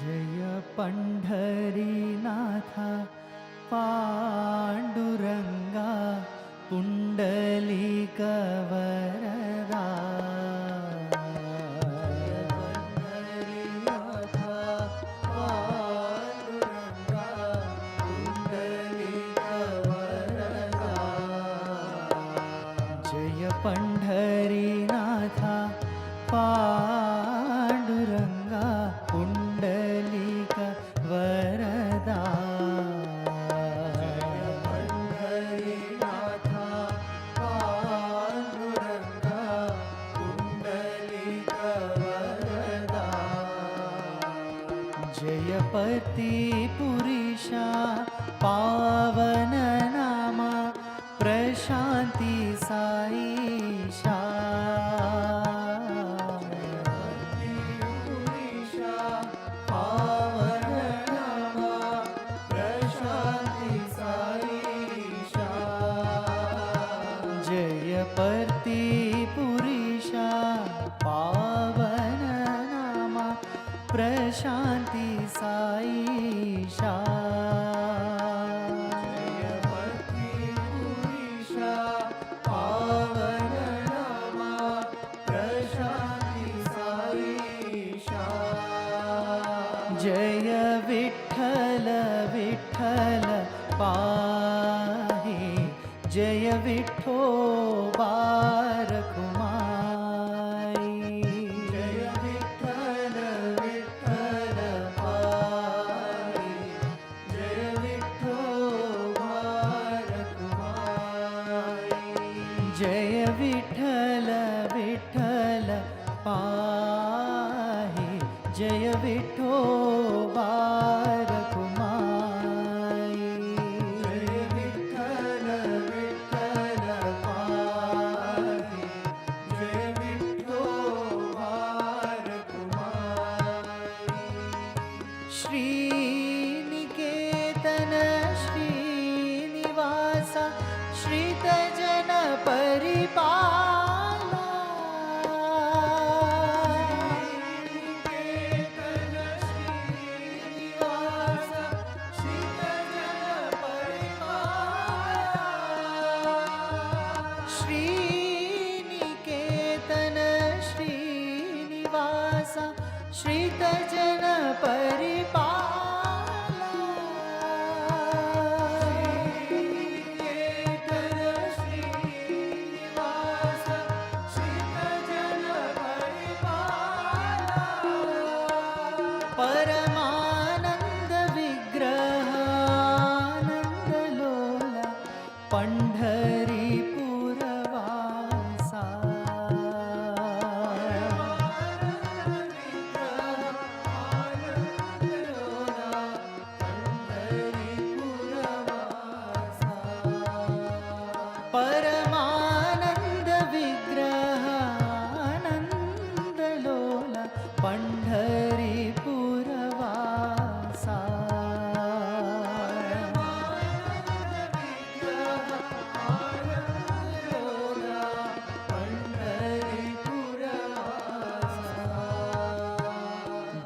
जय पंढरीनाथा पांडुरंगा पुंडलीकवरदा। जय पंढरीनाथा पांडुरंगा पुंडलीक वरदा। जय पति पुरुषा पावन नाम प्रशांति साईशा। जय पति पुरुषा पावन नाम प्रशांति साईशा। जय पति पुरुषा पावन नाम प्रशांति साईशा। जय विठ्ठल विठ्ठल पाहि जय विठोबा रखुमाई। जय विठ्ठल विठ्ठल पाहि जय विठोबा रखुमाई। जय विठ्ठल विठ्ठल पाहि जय विठोबा रखुमाई। जय विठ्ठल विठ्ठल पाहि जय विठोबा रखुमाई। श्रीनिकेतन श्रीनिवास श्रितजन परिपाला। श्रीनिकेतन श्रीनिवास श्रितजन परिपाला। श्रीनिकेतन श्रीनिवास श्रितजन परिपाला। श्रीनिकेतन श्रीनिवास श्रितजन परिपाला। परमानंद विग्रह आनंद लोला पंढरीपुरवासा। परमानंद विग्रह आनंद लोला पंढरीपुरवासा।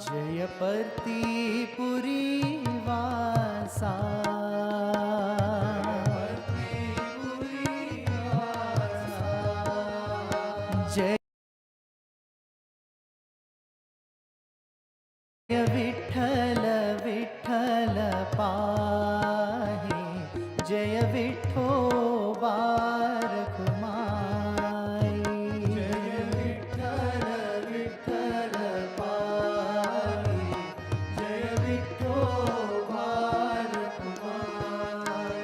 जय पति पुरीवासा। जय विठ्ठल विठ्ठल पाहि जय विठोबा रखुमाई। जय विठ्ठल विठ्ठल पाहि जय विठोबा रखुमाई।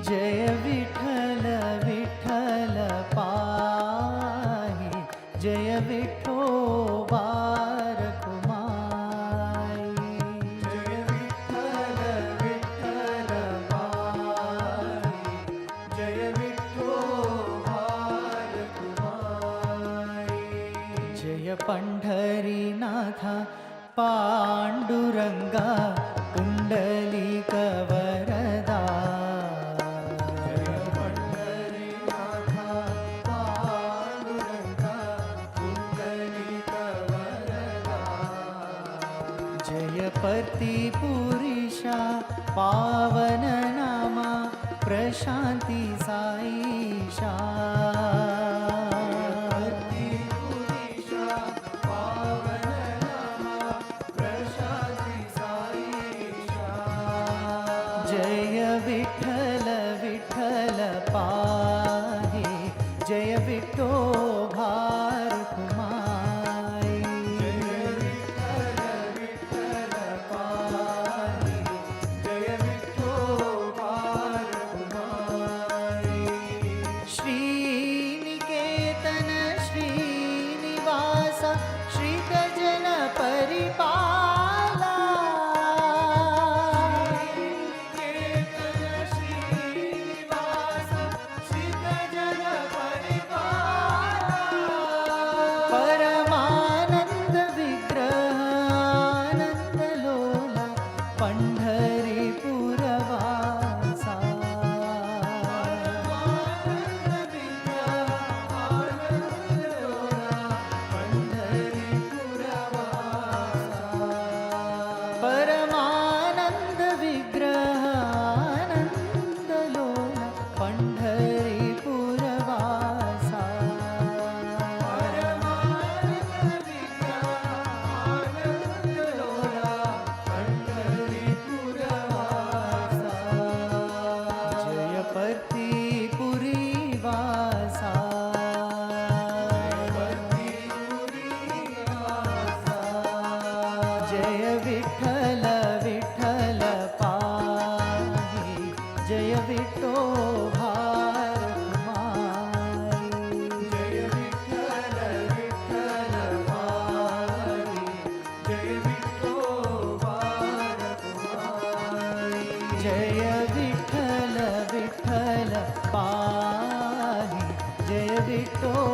जय विठ्ठल विठ्ठल पाहि जय विठोबा रखुमाई। जय विठ्ठल विठ्ठल पाहि जय विठोबा रखुमाई। जय पंढरीनाथा पांडुरंगा पुंडलीकवरदा। जय पंढरीनाथा पांडुरंगा पुंडलीकवरदा। जय पावन नामा प्रशांती साईशा जय विठ्ठल विठ्ठल पाहे जय विठोबा रखुमाई जय विठ्ठल विठ्ठल पाहे जय विठोबा रखुमाई श्रीनिकेतन श्रीनिवास श्रीगजन परिपाला परमानंद विग्रह आनंद लोला पंढरीपुर वासा परमानंद विग्रह आनंद लोला पंढरीपुर वासा जय पर्तीपुरी वासा जय विठ्ठल विठ्ठल पाहे जय विठोबा रखुमाई जय विठ्ठल विठ्ठल पाहे जय विठोबा रखुमाई जय विठ्ठल विठ्ठल पाहे जय विठोबा